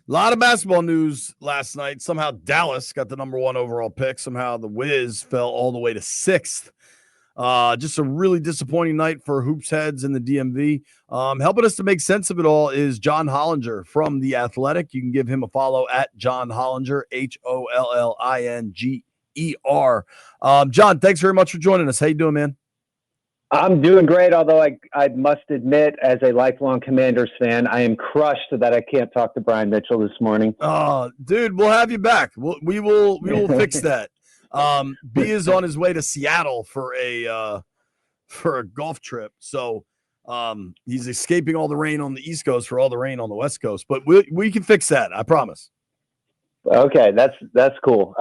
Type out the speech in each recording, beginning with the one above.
A lot of basketball news last night. Somehow Dallas got the number one overall pick. Somehow the Wiz fell all the way to sixth. Just a really disappointing night for hoops heads in the DMV. Helping us to make sense of it all is John Hollinger from The Athletic. You can give him a follow at John Hollinger, Hollinger. John, thanks very much for joining us. How you doing, man? I'm doing great, although I must admit, as a lifelong Commanders fan, I am crushed that I can't talk to Brian Mitchell this morning. Dude, we'll have you back. We will fix that. B is on his way to Seattle for a golf trip, so he's escaping all the rain on the East Coast for all the rain on the West Coast. But we can fix that, I promise. Okay, that's cool.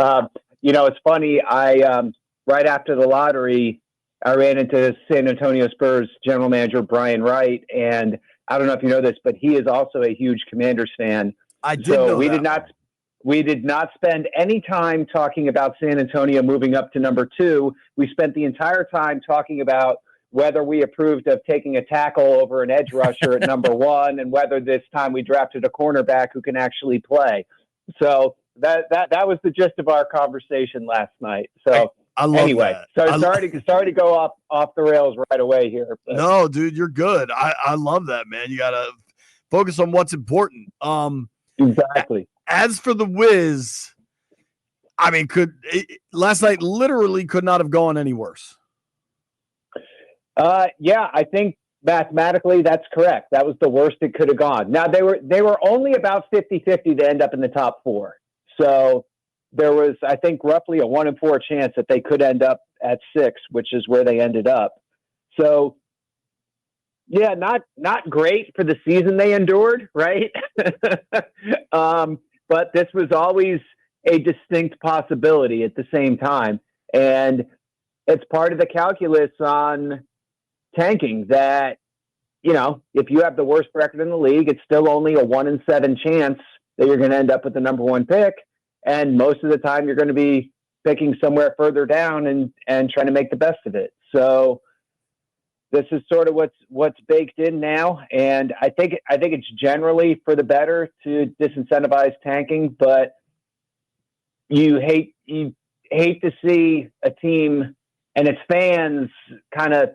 It's funny. I right after the lottery, I ran into San Antonio Spurs general manager Brian Wright, and I don't know if you know this, but he is also a huge Commanders fan. I did know that. We did not spend any time talking about San Antonio moving up to number 2. We spent the entire time talking about whether we approved of taking a tackle over an edge rusher at number 1, and whether this time we drafted a cornerback who can actually play. So that was the gist of our conversation last night. So. I love that. So sorry to go off the rails right away here. But. No, dude, you're good. I love that, man. You gotta focus on what's important. Exactly. As for the Wiz, I mean, last night literally could not have gone any worse. Yeah, I think mathematically that's correct. That was the worst it could have gone. Now they were only about 50-50 to end up in the top 4. So there was, I think, roughly a 1 in 4 chance that they could end up at 6, which is where they ended up. So, yeah, not great for the season they endured, right? But this was always a distinct possibility at the same time. And it's part of the calculus on tanking that, if you have the worst record in the league, it's still only a 1 in 7 chance that you're going to end up with the number 1 pick. And most of the time you're going to be picking somewhere further down and trying to make the best of it. So this is sort of what's baked in now. And I think it's generally for the better to disincentivize tanking, but you hate to see a team and its fans kind of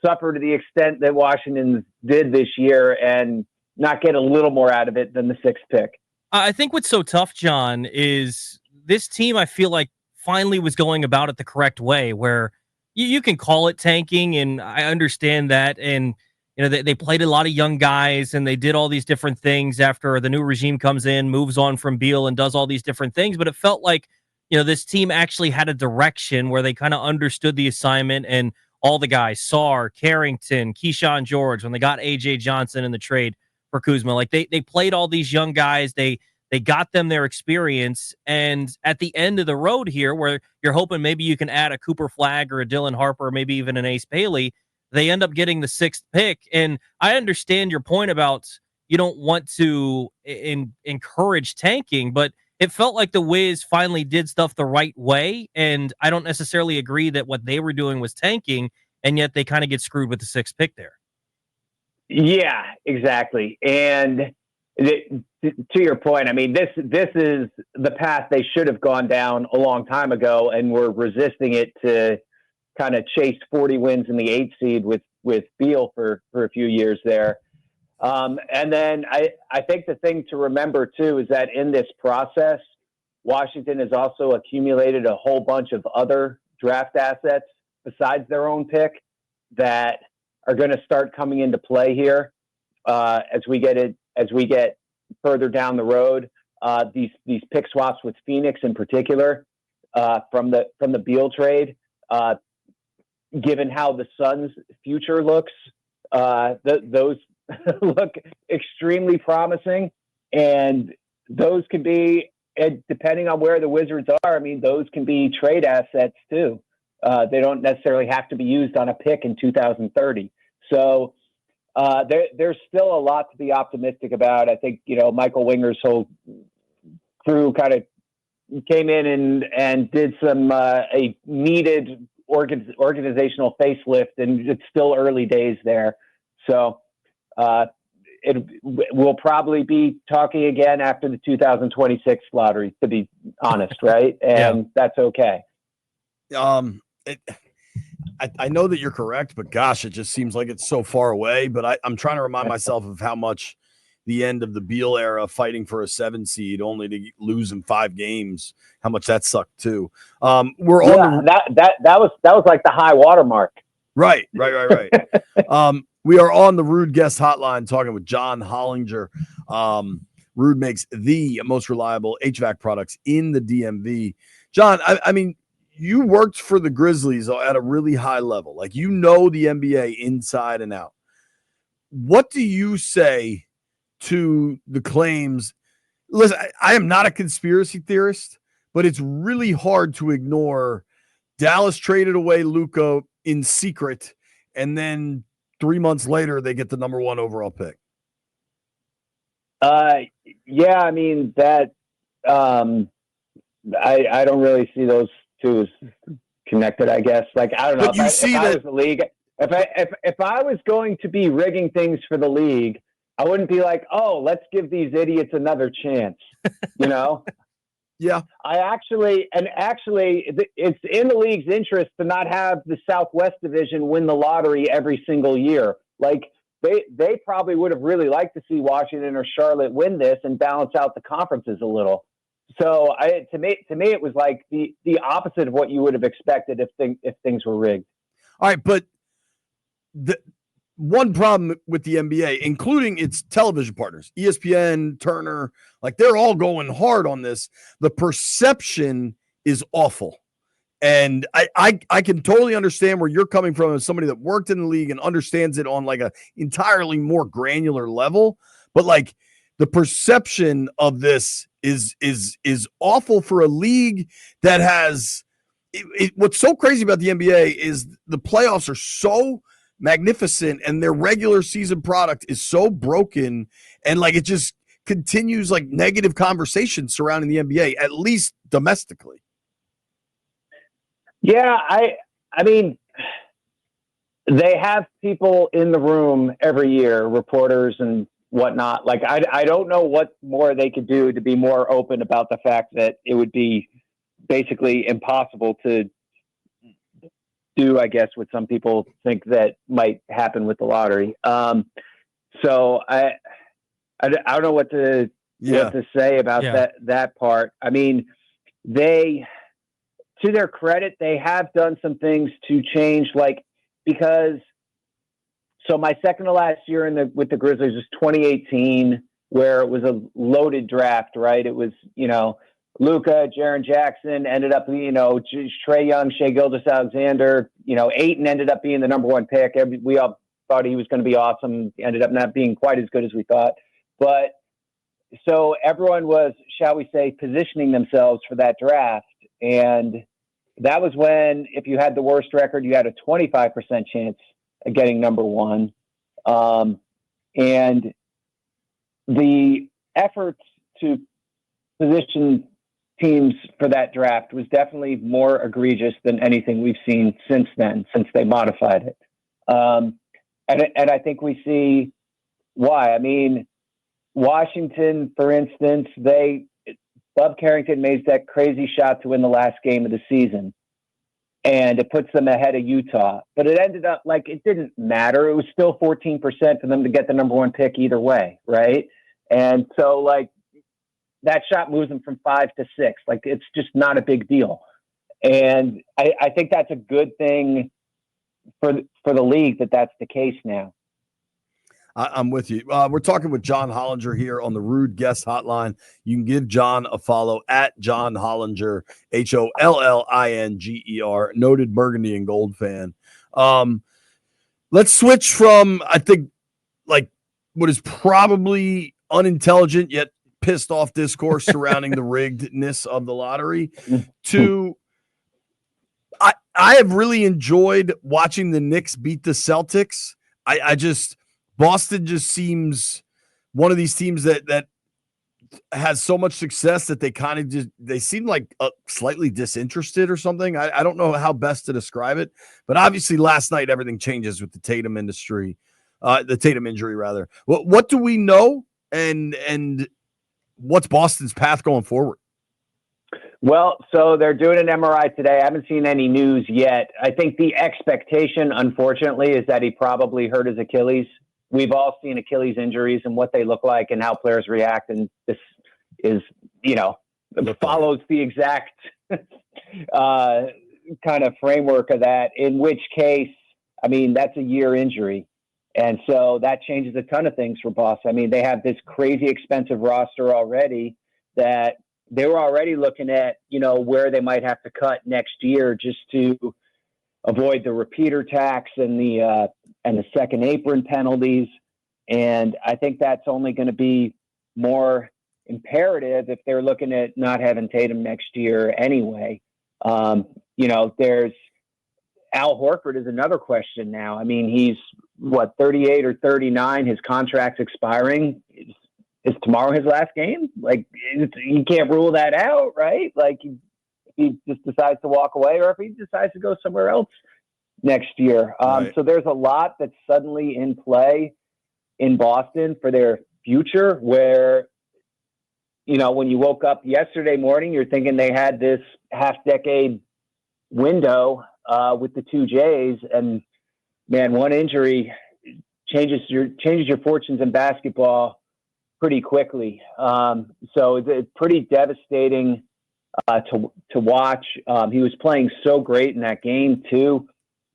suffer to the extent that Washington did this year and not get a little more out of it than the 6th pick. I think what's so tough, John, is this team, I feel like, finally was going about it the correct way, where you can call it tanking, and I understand that. And, they played a lot of young guys, and they did all these different things after the new regime comes in, moves on from Beal, and does all these different things. But it felt like, this team actually had a direction where they kind of understood the assignment, and all the guys, Sarr, Carrington, Keyshawn George, when they got A.J. Johnson in the trade for Kuzma. Like they played all these young guys. They got them their experience. And at the end of the road here, where you're hoping maybe you can add a Cooper Flagg or a Dylan Harper, or maybe even an Ace Bailey, they end up getting the 6th pick. And I understand your point about you don't want to encourage tanking, but it felt like the Wiz finally did stuff the right way. And I don't necessarily agree that what they were doing was tanking, and yet they kind of get screwed with the 6th pick there. Yeah, exactly. And to your point, I mean, this is the path they should have gone down a long time ago, and we're resisting it to kind of chase 40 wins in the 8th seed with Beal for a few years there. And then I think the thing to remember, too, is that in this process, Washington has also accumulated a whole bunch of other draft assets besides their own pick that are going to start coming into play here as we get further down the road. These pick swaps with Phoenix in particular from the Beal trade, given how the Suns' future looks, those look extremely promising, and those can be, depending on where the Wizards are, I mean, those can be trade assets too. They don't necessarily have to be used on a pick in 2030. So there's still a lot to be optimistic about. I think, Michael Winger's whole crew kind of came in and did some a needed organizational facelift, and it's still early days there. So we'll probably be talking again after the 2026 lottery, to be honest, right? And that's okay. I know that you're correct, but gosh, it just seems like it's so far away. But I'm trying to remind myself of how much the end of the Beal era, fighting for a 7 seed, only to lose in 5 games, how much that sucked too. That was like the high water mark. Right. We are on the Rude Guest Hotline talking with John Hollinger. Rude makes the most reliable HVAC products in the DMV. John, I mean, you worked for the Grizzlies at a really high level. Like, you know the NBA inside and out. What do you say to the claims? Listen, I am not a conspiracy theorist, but it's really hard to ignore Dallas traded away Luka in secret, and then 3 months later they get the number 1 overall pick. Yeah, I mean that. I don't really see those two as connected, I guess. Like, I don't know. But if I was the league, if I was going to be rigging things for the league, I wouldn't be like, oh, let's give these idiots another chance. You know? Yeah. It's in the league's interest to not have the Southwest Division win the lottery every single year. Like, they probably would have really liked to see Washington or Charlotte win this and balance out the conferences a little. So to me, it was like the opposite of what you would have expected if things were rigged. All right, but the one problem with the NBA, including its television partners, ESPN, Turner, like, they're all going hard on this. The perception is awful. And I can totally understand where you're coming from as somebody that worked in the league and understands it on like a entirely more granular level. But like, the perception of this is awful for a league that has what's so crazy about the NBA is the playoffs are so magnificent and their regular season product is so broken, and like, it just continues like negative conversations surrounding the NBA, at least domestically. Yeah, I mean, they have people in the room every year, reporters and whatnot. Like, I don't know what more they could do to be more open about the fact that it would be basically impossible to do, I guess, what some people think that might happen with the lottery. So I don't know what to say about that part. I mean, to their credit, they have done some things to change, like, because so my second to last year with the Grizzlies was 2018, where it was a loaded draft, right? It was, Luka, Jaren Jackson ended up, Trae Young, Shai Gilgeous-Alexander, Ayton ended up being the number 1 pick. We all thought he was going to be awesome. He ended up not being quite as good as we thought. But so everyone was, shall we say, positioning themselves for that draft. And that was when, if you had the worst record, you had a 25% chance of getting number 1. And the efforts to position teams for that draft was definitely more egregious than anything we've seen since then, since they modified it. And I think we see why. I mean, Washington, for instance, Bob Carrington made that crazy shot to win the last game of the season, and it puts them ahead of Utah. But it ended up like it didn't matter. It was still 14% for them to get the number 1 pick either way, right? And so, like, that shot moves them from 5 to 6. Like, it's just not a big deal. And I think that's a good thing for the league that's the case now. I'm with you. We're talking with John Hollinger here on the Rude Guest Hotline. You can give John a follow at John Hollinger, HOLLINGER, noted burgundy and gold fan. Let's switch from, I think, like, what is probably unintelligent yet pissed off discourse surrounding the riggedness of the lottery to I have really enjoyed watching the Knicks beat the Celtics. Boston just seems one of these teams that has so much success that they seem like slightly disinterested or something. I don't know how best to describe it, but obviously last night everything changes with the Tatum industry. The Tatum injury, rather. What do we know, and what's Boston's path going forward? Well, so they're doing an MRI today. I haven't seen any news yet. I think the expectation, unfortunately, is that he probably hurt his Achilles. We've all seen Achilles injuries and what they look like and how players react. And this is, follows the exact kind of framework of that, in which case, I mean, that's a year injury. And so that changes a ton of things for Boston. I mean, they have this crazy expensive roster already that they were already looking at, where they might have to cut next year just to avoid the repeater tax and the second apron penalties. And I think that's only going to be more imperative if they're looking at not having Tatum next year anyway. There's Al Horford is another question now. I mean, he's 38 or 39. His contract's expiring. Is tomorrow his last game? Like, you can't rule that out, right? Like, he just decides to walk away, or if he decides to go somewhere else next year. Right. So there's a lot that's suddenly in play in Boston for their future, where, when you woke up yesterday morning, you're thinking they had this half-decade window with the two Jays, and man, one injury changes your fortunes in basketball pretty quickly. So it's pretty devastating to watch. He was playing so great in that game too.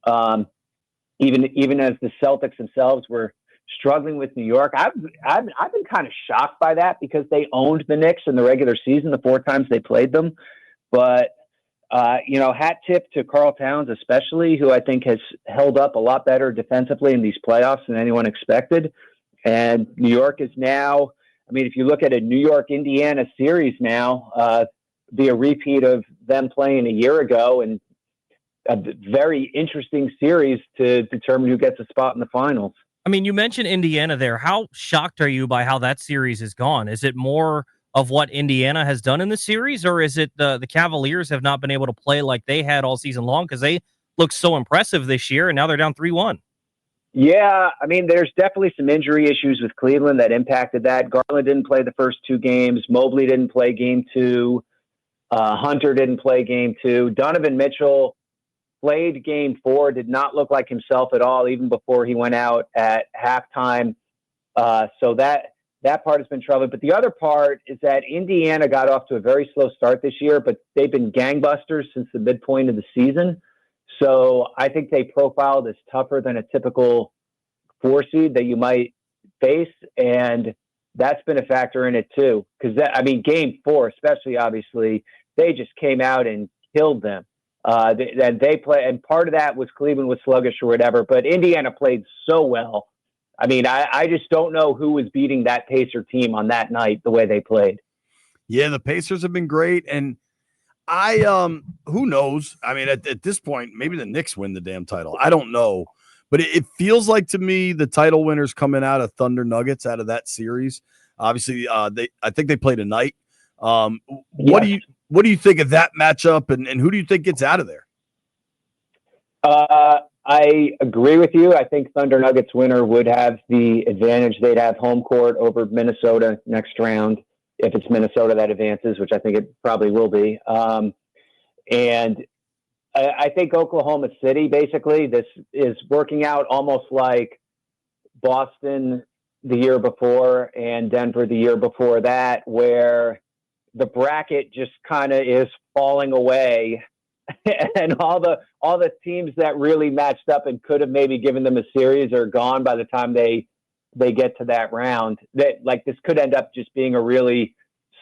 Even as the Celtics themselves were struggling with New York, I've been kind of shocked by that, because they owned the Knicks in the regular season the 4 times they played them. But hat tip to Karl Towns, especially, who I think has held up a lot better defensively in these playoffs than anyone expected. And New York is now, I mean, if you look at a New York-Indiana series now, be a repeat of them playing a year ago, and a very interesting series to determine who gets a spot in the finals. I mean, you mentioned Indiana there. How shocked are you by how that series has gone? Is it more of what Indiana has done in the series, or is it the Cavaliers have not been able to play like they had all season long, because they looked so impressive this year, and now they're down 3-1? Yeah, I mean, there's definitely some injury issues with Cleveland that impacted that. Garland didn't play the first 2 games. Mobley didn't play game 2. Hunter didn't play game 2. Donovan Mitchell played game 4, did not look like himself at all, even before he went out at halftime. So that part has been troubling. But the other part is that Indiana got off to a very slow start this year, but they've been gangbusters since the midpoint of the season. So I think they profiled as tougher than a typical 4 seed that you might face. And that's been a factor in it too. Because, game 4, especially, obviously, they just came out and killed them. They play, and part of that was Cleveland was sluggish or whatever, but Indiana played so well. I mean, I just don't know who was beating that Pacer team on that night the way they played. Yeah, the Pacers have been great, and who knows? I mean, at this point, maybe the Knicks win the damn title. I don't know, but it feels like to me the title winners coming out of Thunder Nuggets out of that series. Obviously, I think they played tonight. What do you think of that matchup, and who do you think gets out of there? I agree with you. I think Thunder Nuggets winner would have the advantage. They'd have home court over Minnesota next round, if it's Minnesota that advances, which I think it probably will be. And I think Oklahoma City, basically, this is working out almost like Boston the year before and Denver the year before that, where the bracket just kind of is falling away. And all the teams that really matched up and could have maybe given them a series are gone by the time they get to that round. That, like, this could end up just being a really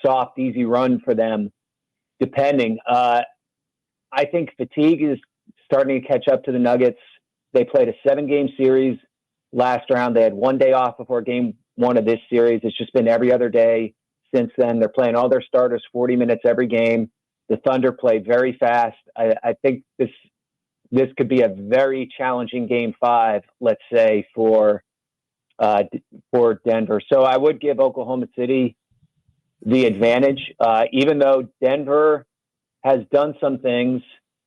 soft, easy run for them, depending. I think fatigue is starting to catch up to the Nuggets. They played a 7-game series last round. They had 1 day off before game 1 of this series. It's just been every other day since then. They're playing all their starters 40 minutes every game. The Thunder play very fast. I think this could be a very challenging game 5, let's say, for Denver. So I would give Oklahoma City the advantage, even though Denver has done some things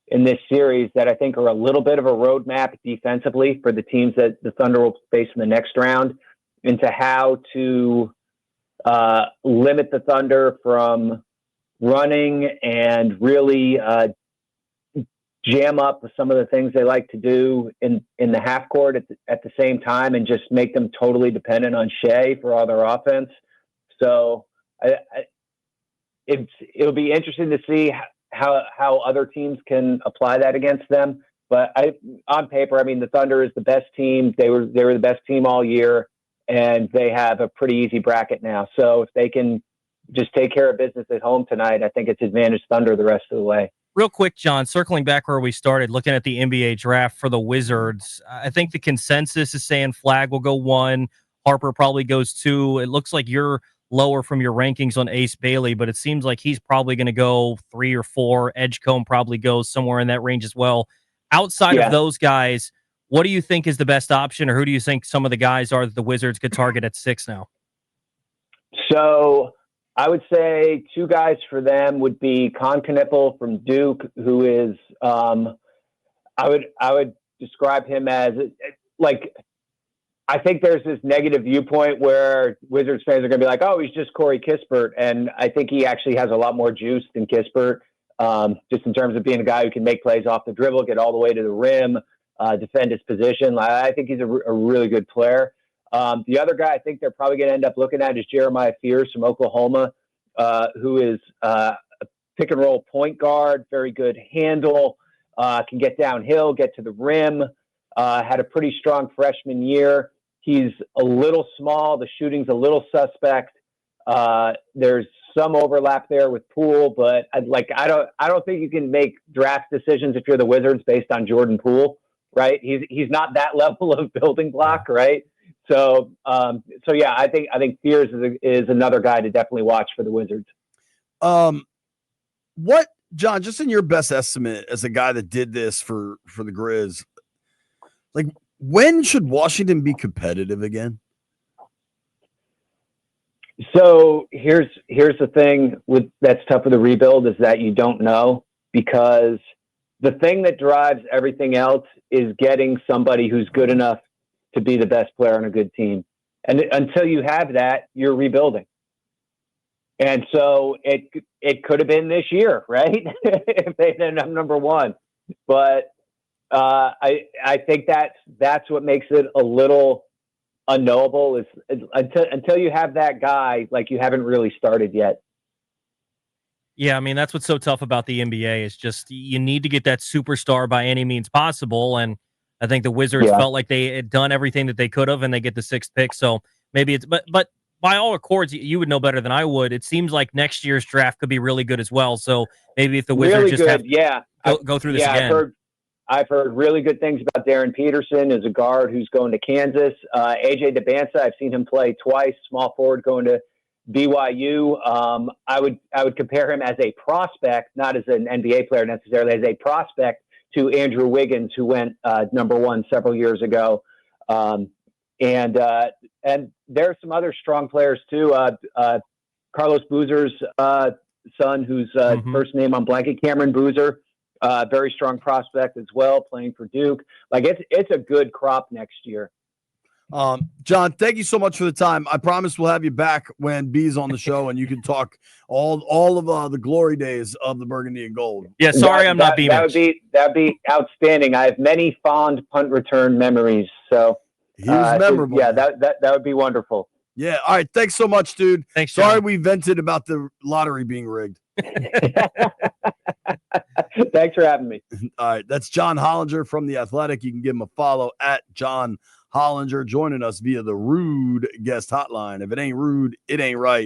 in this series that I think are a little bit of a roadmap defensively for the teams that the Thunder will face in the next round, into how to limit the Thunder from running and really jam up some of the things they like to do in the half court at the same time, and just make them totally dependent on Shea for all their offense. So it'll be interesting to see how other teams can apply that against them. But on paper, I mean, the Thunder is the best team. They were the best team all year, and they have a pretty easy bracket now. So if they can just take care of business at home tonight, I think it's advantage Thunder the rest of the way. Real quick, John, circling back where we started, looking at the NBA draft for the Wizards, I think the consensus is saying Flag will go 1, Harper probably goes 2. It looks like you're lower from your rankings on Ace Bailey, but it seems like he's probably going to go 3 or 4. Edgecombe probably goes somewhere in that range as well. Outside of those guys, what do you think is the best option, or who do you think some of the guys are that the Wizards could target at 6 now? So I would say 2 guys for them would be Con Knippel from Duke, who is I would describe him as, like, I think there's this negative viewpoint where Wizards fans are going to be like, oh, he's just Corey Kispert. And I think he actually has a lot more juice than Kispert, just in terms of being a guy who can make plays off the dribble, get all the way to the rim, defend his position. I think he's a really good player. The other guy I think they're probably going to end up looking at is Jeremiah Fears from Oklahoma, who is a pick and roll point guard, very good handle, can get downhill, get to the rim, had a pretty strong freshman year. He's a little small. The shooting's a little suspect. There's some overlap there with Poole, but I don't think you can make draft decisions if you're the Wizards based on Jordan Poole, right? He's not that level of building block, right? So yeah, I think Fears is another guy to definitely watch for the Wizards. What, John, just in your best estimate as a guy that did this for the Grizz, like, when should Washington be competitive again? So here's the thing that's tough with the rebuild, is that you don't know, because the thing that drives everything else is getting somebody who's good enough to be the best player on a good team. And until you have that, you're rebuilding. And so it could have been this year, right? If they ended up number 1. But I think that's what makes it a little unknowable, is until you have that guy, like, you haven't really started yet. Yeah, I mean, that's what's so tough about the NBA, is just you need to get that superstar by any means possible. And I think the Wizards felt like they had done everything that they could have, and they get the 6th pick. So maybe it's, but by all accords, you would know better than I would. It seems like next year's draft could be really good as well. So maybe if the Wizards really just good, have go through this again. I've heard really good things about Darren Peterson as a guard who's going to Kansas. AJ DeBansa, I've seen him play twice, small forward, going to BYU. I would compare him as a prospect, not as an NBA player necessarily, as a prospect to Andrew Wiggins, who went number 1 several years ago. And there's some other strong players too. Carlos Boozer's son, whose first name I'm blanking, Cameron Boozer. Very strong prospect as well, playing for Duke. Like, it's a good crop next year. John, thank you so much for the time. I promise we'll have you back when B's on the show, and you can talk all of the glory days of the Burgundy and Gold. Yeah, sorry, I'm not BMitch. That'd be outstanding. I have many fond punt return memories. So he was memorable. Yeah, that would be wonderful. Yeah. All right. Thanks so much, dude. Thanks, John. Sorry we vented about the lottery being rigged. Thanks for having me. All right. That's John Hollinger from The Athletic. You can give him a follow at John Hollinger, joining us via the Rude guest hotline. If it ain't rude, it ain't right.